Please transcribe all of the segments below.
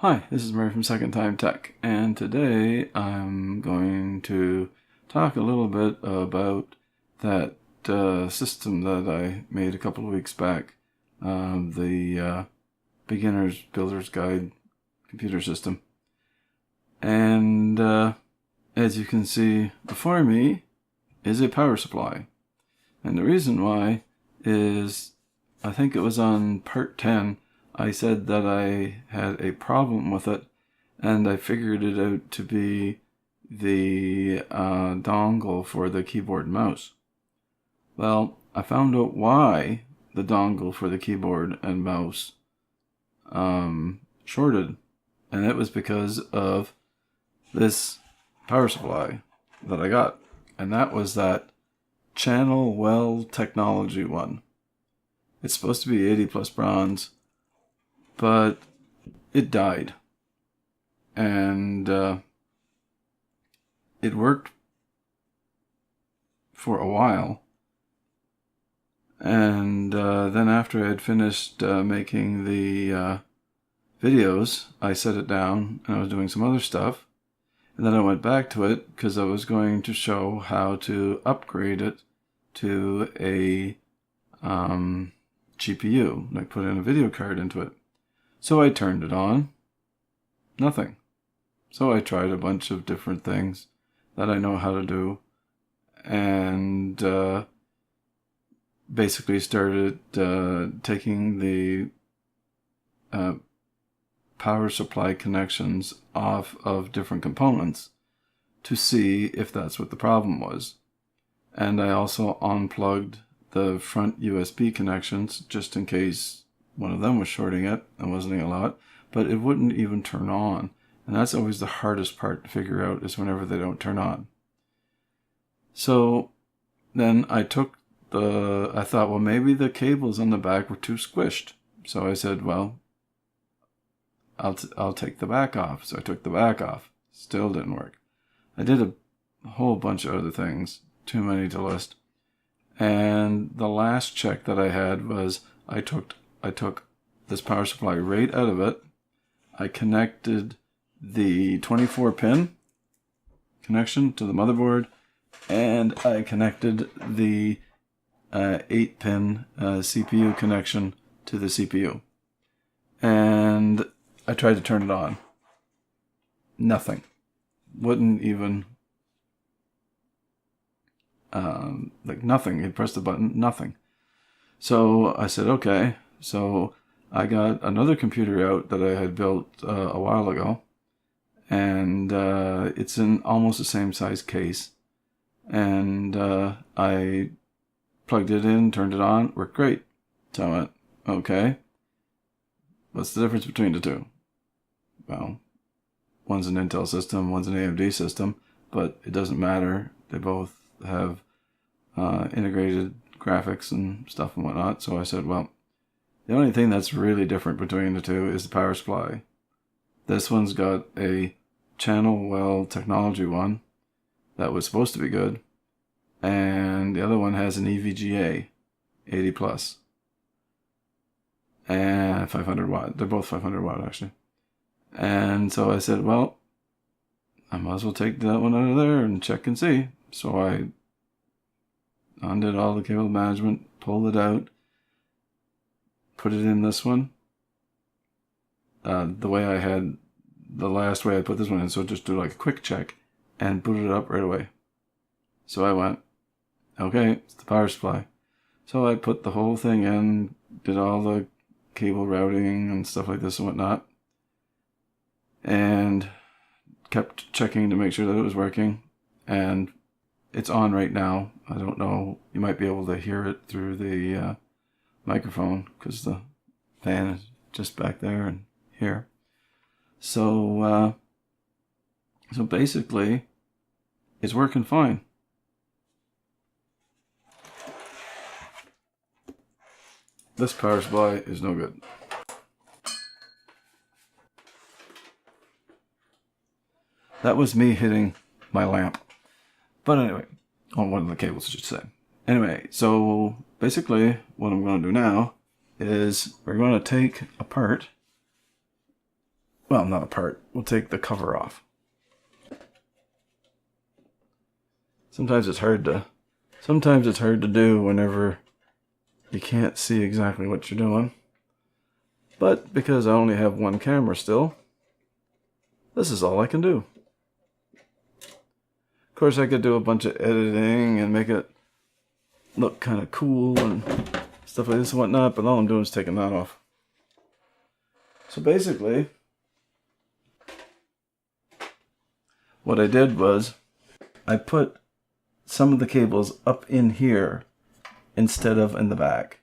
Hi, this is Murray from Second Time Tech, and today I'm going to talk a little bit about that system that I made a couple of weeks back, the Beginner's Builder's Guide computer system. And as you can see before me is a power supply. And the reason why is, I think it was on part 10, I said that I had a problem with it, and I figured it out to be the dongle for the keyboard and mouse. Well, I found out why the dongle for the keyboard and mouse shorted, and it was because of this power supply that I got, and that was that Channel Well Technology one. It's supposed to be 80 plus bronze, but it died, and it worked for a while, and then after I had finished making the videos, I set it down and I was doing some other stuff, and then I went back to it because I was going to show how to upgrade it to a GPU, like put in a video card into it. So I turned it on. Nothing. So I tried a bunch of different things that I know how to do, and basically started taking the power supply connections off of different components to see if that's what the problem was. And I also unplugged the front USB connections just in case one of them was shorting it. I wasn't a lot, but it wouldn't even turn on. And that's always the hardest part to figure out, is whenever they don't turn on. So then I took I thought, well, maybe the cables on the back were too squished. So I said, well, I'll take the back off. So I took the back off. Still didn't work. I did a whole bunch of other things, too many to list. And the last check that I had was I took this power supply right out of it. I connected the 24-pin connection to the motherboard, and I connected the 8-pin CPU connection to the CPU. And I tried to turn it on. Nothing. Wouldn't even... like nothing. You press the button, nothing. So I said, okay. So I got another computer out that I had built a while ago, and it's in almost the same size case. And I plugged it in, turned it on, worked great. So I went, okay, what's the difference between the two? Well, one's an Intel system, one's an AMD system, but it doesn't matter. They both have integrated graphics and stuff and whatnot. So I said, well, the only thing that's really different between the two is the power supply. This one's got a Channel Well Technology one that was supposed to be good, and the other one has an EVGA 80 plus and 500 watt. They're both 500 watt actually. And so I said, well, I might as well take that one out of there and check and see. So I undid all the cable management, pulled it out, put it in this one. The last way I put this one in, so just do like a quick check and boot it up right away. So I went, okay, it's the power supply. So I put the whole thing in, did all the cable routing and stuff like this and whatnot, and kept checking to make sure that it was working. And it's on right now. I don't know, you might be able to hear it through the microphone because the fan is just back there and here. So basically, it's working fine. This power supply is no good. That was me hitting my lamp. But anyway, on one of the cables, I should say. Anyway, so basically what I'm going to do now is we're going to take apart well, not apart. We'll take the cover off. Sometimes it's hard to do whenever you can't see exactly what you're doing. But because I only have one camera still, this is all I can do. Of course, I could do a bunch of editing and make it look kind of cool and stuff like this and whatnot, but all I'm doing is taking that off. So basically, what I did was I put some of the cables up in here instead of in the back.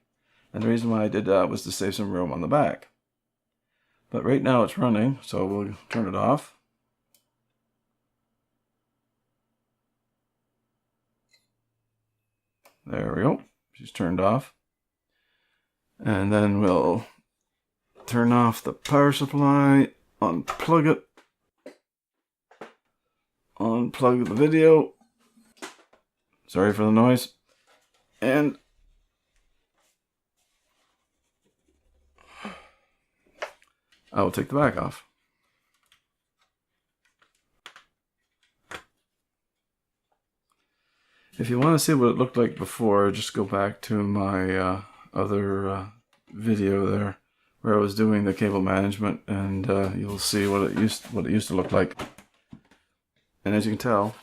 And the reason why I did that was to save some room on the back. But right now it's running, so we'll turn it off. There we go. She's turned off. And then we'll turn off the power supply, unplug it, unplug the video. Sorry for the noise. And I will take the back off. If you want to see what it looked like before, just go back to my other video there, where I was doing the cable management, and you'll see what it used to look like. And as you can tell,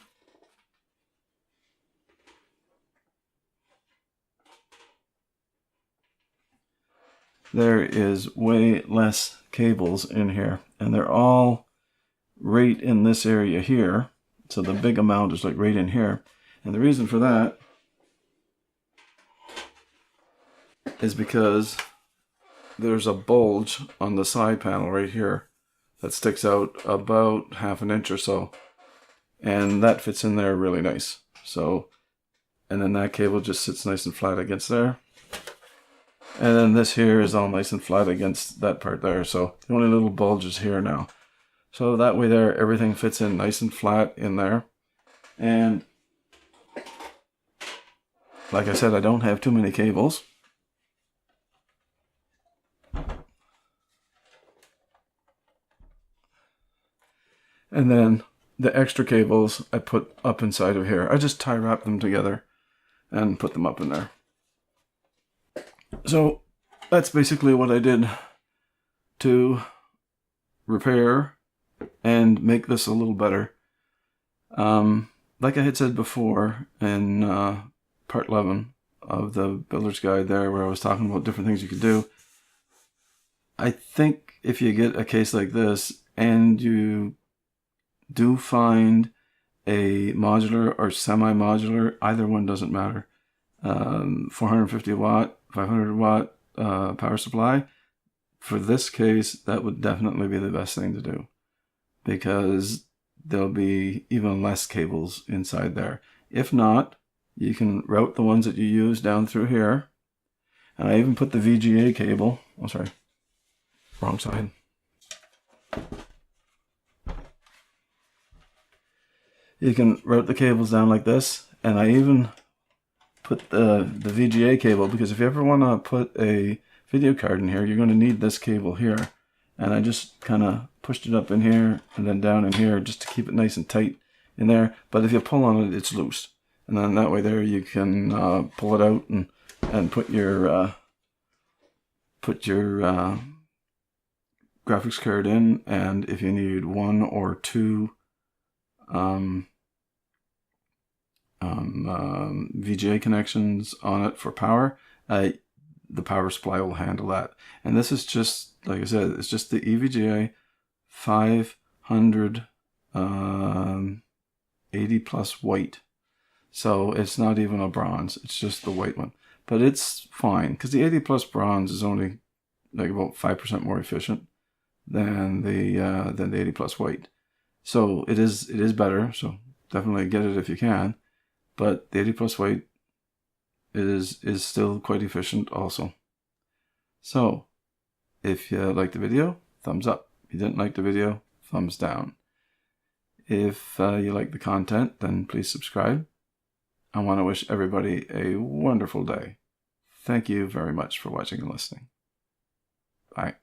there is way less cables in here, and they're all right in this area here. So the big amount is like right in here. And the reason for that is because there's a bulge on the side panel right here that sticks out about 1/2 inch or so. And that fits in there really nice. So, and then that cable just sits nice and flat against there. And then this here is all nice and flat against that part there. So the only little bulge is here now. So that way there, everything fits in nice and flat in there. And like I said, I don't have too many cables. And then the extra cables I put up inside of here. I just tie wrap them together and put them up in there. So that's basically what I did to repair and make this a little better. Like I had said before in part 11 of the Builder's Guide there, where I was talking about different things you could do, I think if you get a case like this and you do find a modular or semi-modular, either one doesn't matter, 450 watt, 500 watt power supply, for this case, that would definitely be the best thing to do, because there'll be even less cables inside there. If not, you can route the ones that you use down through here. And I even put the VGA cable, oh sorry, wrong side. You can route the cables down like this, and I even put the VGA cable, because if you ever want to put a video card in here, you're going to need this cable here. And I just kind of pushed it up in here and then down in here just to keep it nice and tight in there. But if you pull on it, it's loose. And then that way there you can pull it out and put your graphics card in. And if you need 1 or 2 VGA connections on it for power, the power supply will handle that. And this is just, like I said, it's just the EVGA 500 80 plus white. So it's not even a bronze, it's just the white one. But it's fine, because the 80 plus bronze is only like about 5% more efficient than the 80 plus white. So it is better, so definitely get it if you can. But the 80 plus white is still quite efficient also. So if you liked the video, thumbs up. If you didn't like the video, thumbs down. If you like the content, then please subscribe. I want to wish everybody a wonderful day. Thank you very much for watching and listening. Bye.